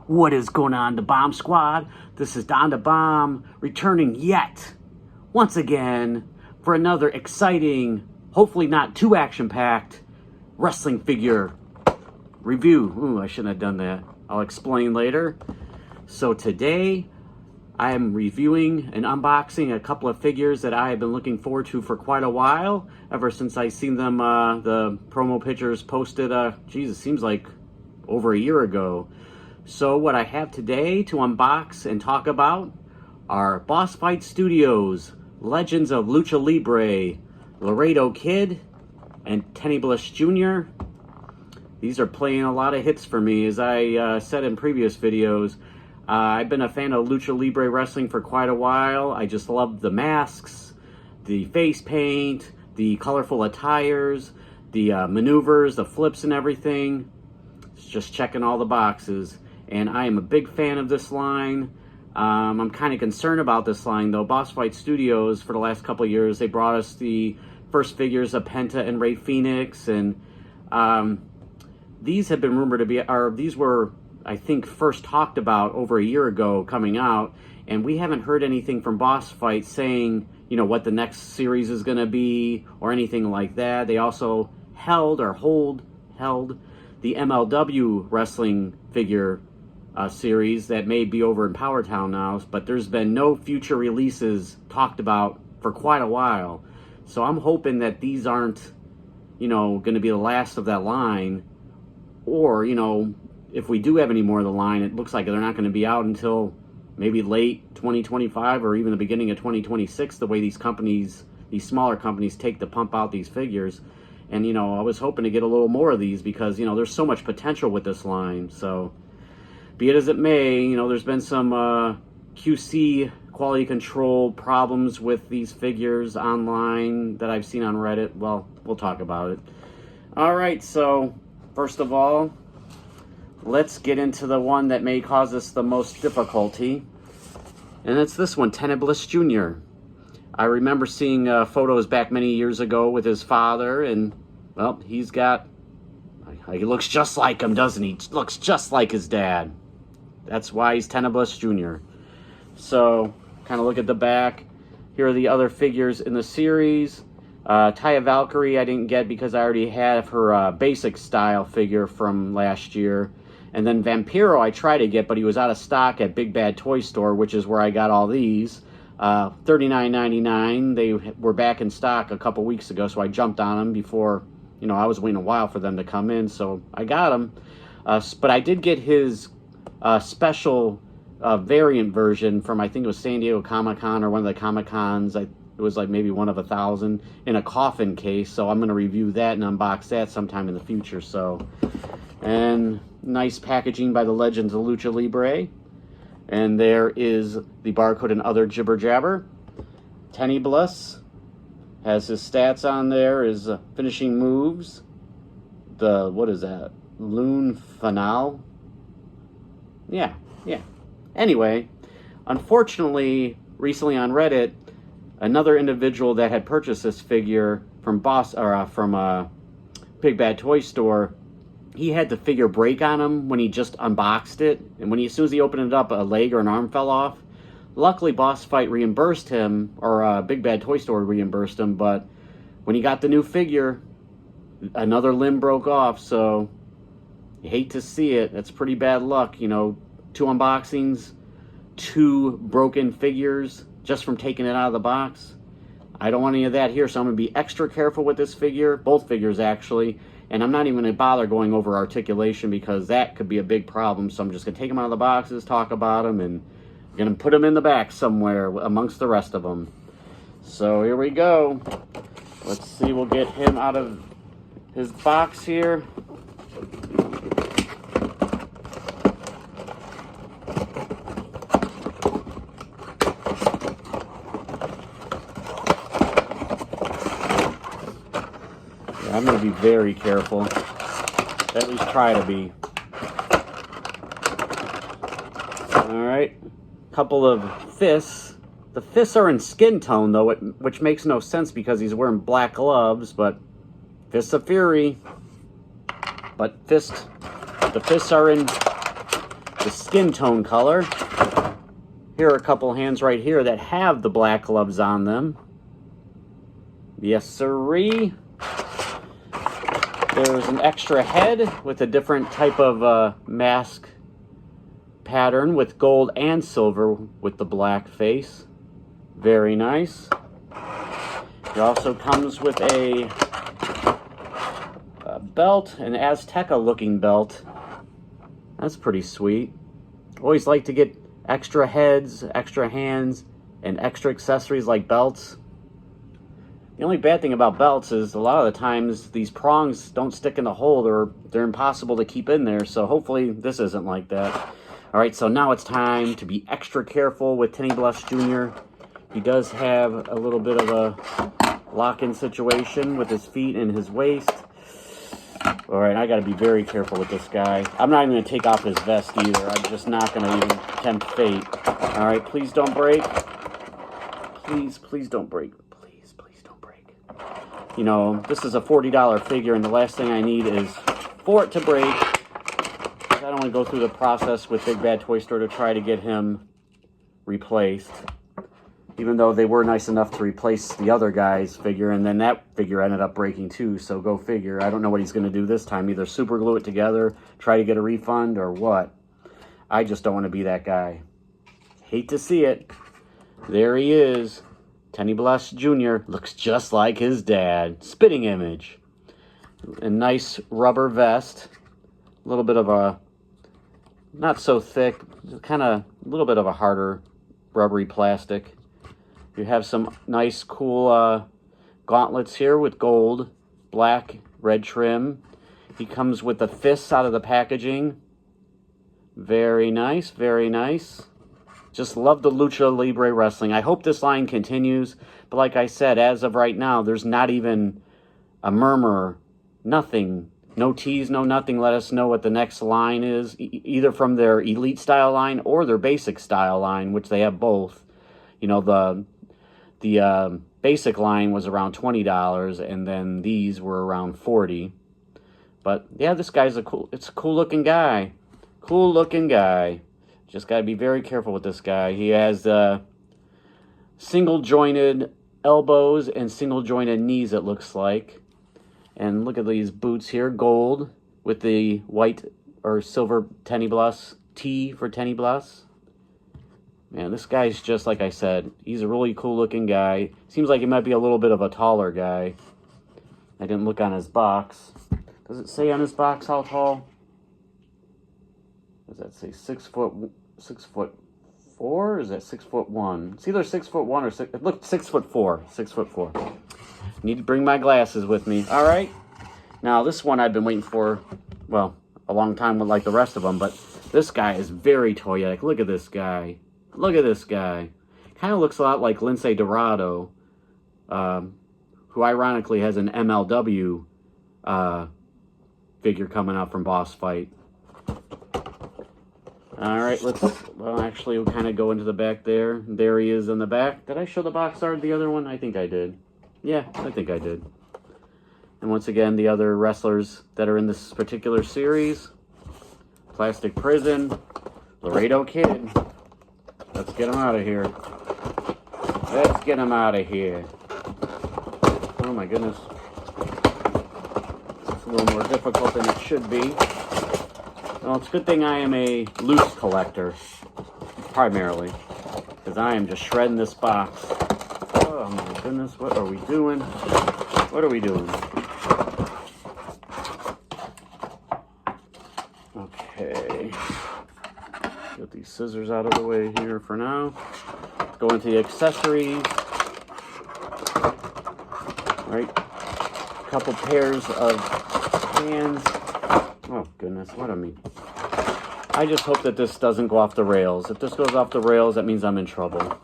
What is going on, the Bomb Squad? This is Don the Bomb, returning yet once again for another exciting, hopefully not too action-packed, wrestling figure review. Ooh, I shouldn't have done that. I'll explain later. So today, I am reviewing and unboxing a couple of figures that I have been looking forward to for quite a while, ever since I seen them, the promo pictures posted, geez, it seems like over a year ago. So what I have today to unbox and talk about are Boss Fight Studios, Legends of Lucha Libre, Laredo Kid, and Tinieblas Jr. These are playing a lot of hits for me. As I said in previous videos, I've been a fan of Lucha Libre wrestling for quite a while. I just love the masks, the face paint, the colorful attires, the maneuvers, the flips and everything. It's just checking all the boxes. And I am a big fan of this line. I'm kind of concerned about this line, though. Boss Fight Studios, for the last couple of years, they brought us the first figures of Penta and Rey Fenix, and these have been rumored to be, these were, I think, first talked about over a year ago coming out, and we haven't heard anything from Boss Fight saying, you know, what the next series is going to be or anything like that. They also held the MLW wrestling figure series that may be over in Power Town now, but there's been no future releases talked about for quite a while. So I'm hoping that these aren't, you know, going to be the last of that line, or, you know, if we do have any more of the line, it looks like they're not going to be out until maybe late 2025 or even the beginning of 2026, the way these companies, these smaller companies, take to pump out these figures. And, you know, I was hoping to get a little more of these because, you know, there's so much potential with this line. So be it as it may, you know, there's been some QC, quality control problems with these figures online that I've seen on Reddit. Well, we'll talk about it. All right, so first of all, let's get into the one that may cause us the most difficulty. And it's this one, Tinieblas Jr. I remember seeing photos back many years ago with his father, and, well, he looks just like him, doesn't he? Looks just like his dad. That's why he's Tinieblas Jr. So, kind of look at the back. Here are the other figures in the series. Taya Valkyrie I didn't get because I already have her basic style figure from last year. And then Vampiro I tried to get, but he was out of stock at Big Bad Toy Store, which is where I got all these. $39.99. They were back in stock a couple weeks ago, so I jumped on them before, you know, I was waiting a while for them to come in, so I got them. But I did get his special variant version from, I think it was San Diego Comic-Con or one of the Comic-Cons. It was like maybe one of 1,000 in a coffin case, so I'm going to review that and unbox that sometime in the future. So, and nice packaging by the Legends of Lucha Libre. And there is the barcode and other jibber jabber. Tinieblas has his stats on there, his finishing moves. The, what is that? Lune Fanal? Yeah. Anyway, unfortunately, recently on Reddit, another individual that had purchased this figure from Big Bad Toy Store, he had the figure break on him when he just unboxed it, and as soon as he opened it up, a leg or an arm fell off. Luckily, Boss Fight reimbursed him, or Big Bad Toy Store reimbursed him, but when he got the new figure, another limb broke off, so you hate to see it. That's pretty bad luck, you know, 2 unboxings, 2 broken figures just from taking it out of the box. I don't want any of that here, so I'm going to be extra careful with this figure, both figures actually, and I'm not even going to bother going over articulation because that could be a big problem, so I'm just going to take them out of the boxes, talk about them, and I'm going to put them in the back somewhere amongst the rest of them. So here we go. Let's see, we'll get him out of his box here. I'm going to be very careful. At least try to be. Alright. Couple of fists. The fists are in skin tone, though, which makes no sense because he's wearing black gloves, but Fists of Fury. But the fists are in the skin tone color. Here are a couple hands right here that have the black gloves on them. Yes, sirree. There's an extra head with a different type of mask pattern with gold and silver with the black face. Very nice. It also comes with a belt, an Azteca looking belt. That's pretty sweet. Always like to get extra heads, extra hands, and extra accessories like belts. The only bad thing about belts is a lot of the times these prongs don't stick in the hole, or they're impossible to keep in there, so hopefully this isn't like that. Alright, so now it's time to be extra careful with Tinieblas Jr. He does have a little bit of a lock-in situation with his feet and his waist. Alright, I gotta be very careful with this guy. I'm not even gonna take off his vest either. I'm just not gonna even tempt fate. Alright, please don't break. Please, please don't break. You know, this is a $40 figure, and the last thing I need is for it to break. I don't want to go through the process with Big Bad Toy Store to try to get him replaced. Even though they were nice enough to replace the other guy's figure, and then that figure ended up breaking too, so go figure. I don't know what he's going to do this time. Either super glue it together, try to get a refund, or what. I just don't want to be that guy. Hate to see it. There he is. Tinieblas Jr. looks just like his dad. Spitting image. A nice rubber vest. A little bit of a, not so thick, kind of a little bit of a harder rubbery plastic. You have some nice cool gauntlets here with gold, black, red trim. He comes with the fists out of the packaging. Very nice, very nice. Just love the Lucha Libre wrestling. I hope this line continues. But like I said, as of right now, there's not even a murmur. Nothing. No tease, no nothing. Let us know what the next line is. Either from their Elite style line or their Basic style line, which they have both. You know, the Basic line was around $20, and then these were around $40. But yeah, this guy's it's a cool looking guy. Cool looking guy. Just got to be very careful with this guy. He has single-jointed elbows and single-jointed knees, it looks like. And look at these boots here, gold, with the white or silver Tinieblas, T for Tinieblas. Man, this guy's just like I said. He's a really cool-looking guy. Seems like he might be a little bit of a taller guy. I didn't look on his box. Does it say on his box how tall? Does that say 6 foot 4? Or is that 6'1"? It's either 6'1" or 6. Look, 6'4". 6'4". Need to bring my glasses with me. All right. Now this one I've been waiting for, well, a long time, like the rest of them. But this guy is very toyetic. Look at this guy. Look at this guy. Kind of looks a lot like Lince Dorado, who ironically has an MLW figure coming out from Boss Fight. Alright, well, actually, we'll kind of go into the back there. There he is in the back. Did I show the box art of the other one? I think I did. Yeah, I think I did. And once again, the other wrestlers that are in this particular series. Plastic Prison, Laredo Kid. Let's get him out of here. Let's get him out of here. Oh my goodness. It's a little more difficult than it should be. Well, it's a good thing I am a loose collector, primarily, because I am just shredding this box. Oh my goodness, what are we doing? What are we doing? Okay. Get these scissors out of the way here for now. Let's go into the accessories. All right. A couple pairs of hands. Oh, goodness, what a mean. I just hope that this doesn't go off the rails. If this goes off the rails, that means I'm in trouble.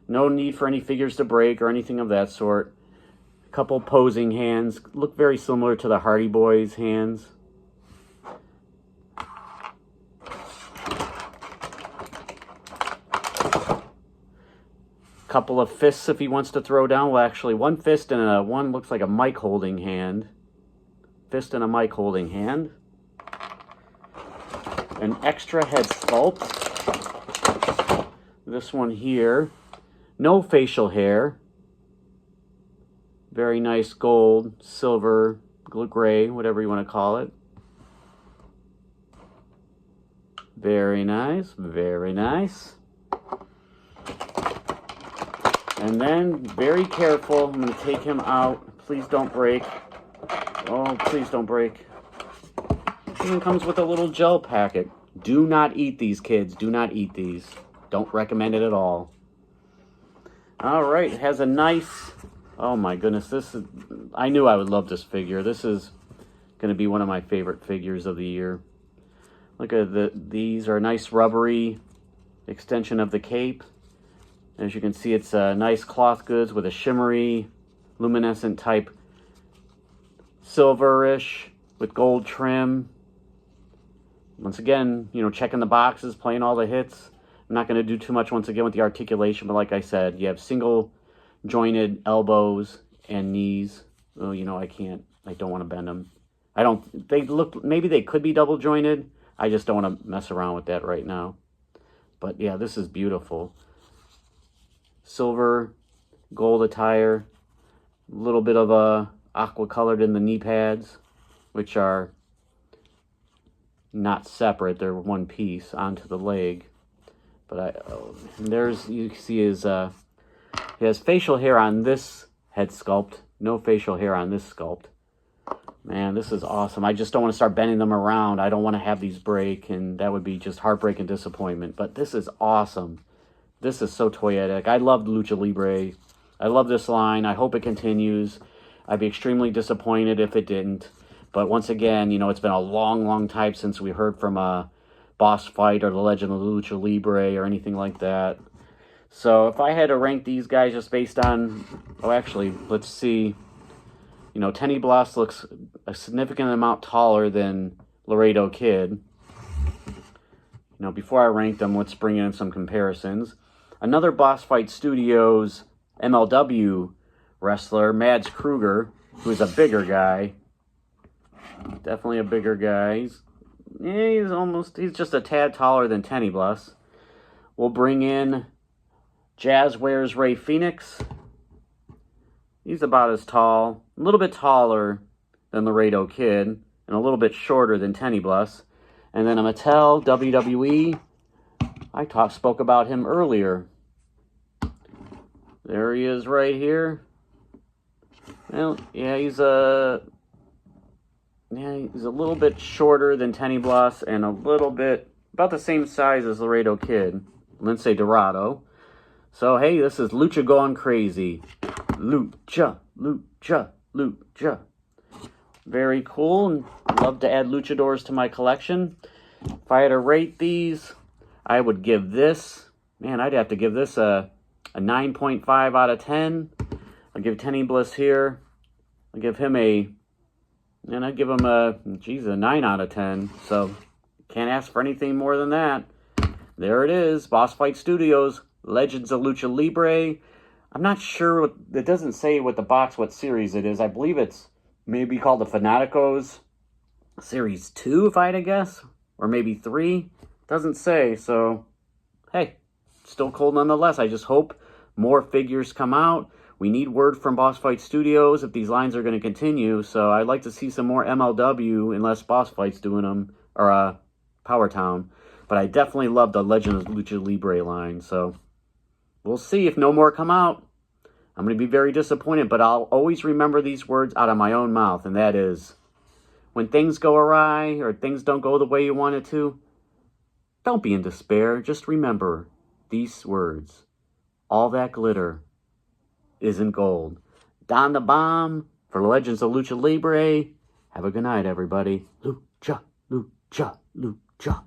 No need for any figures to break or anything of that sort. A couple posing hands. Look very similar to the Hardy Boys hands. Couple of fists if he wants to throw down. Well, actually, one fist and one looks like a mic holding hand. Fist and a mic holding hand. an extra head sculpt. This one here, no facial hair. Very nice gold, silver, gray, whatever you want to call it. Very nice, very nice. And then, very careful, I'm going to take him out. Please don't break. Oh, please don't break. Even comes with a little gel packet. Do not eat these, kids. Do not eat these. Don't recommend it at all. All right, it has a nice... Oh my goodness, this is... I knew I would love this figure. This is going to be one of my favorite figures of the year. Look at these are a nice rubbery extension of the cape. As you can see, it's nice cloth goods with a shimmery, luminescent type silverish with gold trim. Once again, you know, checking the boxes, playing all the hits. I'm not going to do too much once again with the articulation, but like I said, you have single jointed elbows and knees. Oh, you know, I don't want to bend them. Maybe they could be double jointed. I just don't want to mess around with that right now. But yeah, this is beautiful. Silver, gold attire, a little bit of aqua colored in the knee pads, which are not separate, they're one piece onto the leg. But you see his he has facial hair on this head sculpt, no facial hair on this sculpt. Man, this is awesome. I just don't want to start bending them around. I don't want to have these break, and that would be just heartbreak and disappointment. But this is awesome. This is so toyetic. I love Lucha Libre. I love this line. I hope it continues. I'd be extremely disappointed if it didn't. But once again, you know, it's been a long, long time since we heard from a Boss Fight or the Legend of Lucha Libre or anything like that. So if I had to rank these guys just based on... Oh, actually, let's see. You know, Tinieblas looks a significant amount taller than Laredo Kid. You know, before I rank them, let's bring in some comparisons. Another Boss Fight Studios MLW wrestler, Mads Kruger, who's a bigger guy. Definitely a bigger guy. He's just a tad taller than Tinieblas. We'll bring in Jazz Wears Ray Phoenix. He's about as tall, a little bit taller than Laredo Kid, and a little bit shorter than Tinieblas. And then a Mattel WWE. I spoke about him earlier. There he is right here. Well, yeah, he's a little bit shorter than Tinieblas and a little bit, about the same size as Laredo Kid, Lince Dorado. So, hey, this is Lucha going crazy. Lucha, Lucha, Lucha. Very cool, and love to add luchadors to my collection. If I had to rate these, I would give this, man, I'd have to give this a 9.5 out of 10. I'll give Tinieblas here. I'll give him I'd give him a 9 out of 10. So, can't ask for anything more than that. There it is, Boss Fight Studios, Legends of Lucha Libre. I'm not sure, it doesn't say with the box what series it is. I believe it's maybe called the Fanaticos Series 2, if I had to guess. Or maybe 3. Doesn't say, so, hey, still cool nonetheless. I just hope more figures come out. We need word from Boss Fight Studios if these lines are going to continue. So I'd like to see some more MLW and less Boss Fights doing them, or Power Town. But I definitely love the Legend of Lucha Libre line. So we'll see if no more come out. I'm going to be very disappointed, but I'll always remember these words out of my own mouth. And that is, when things go awry or things don't go the way you want it to, don't be in despair. Just remember these words. All that glitter isn't gold. Don the Bomb for Legends of Lucha Libre. Have a good night, everybody. Lucha, Lucha, Lucha.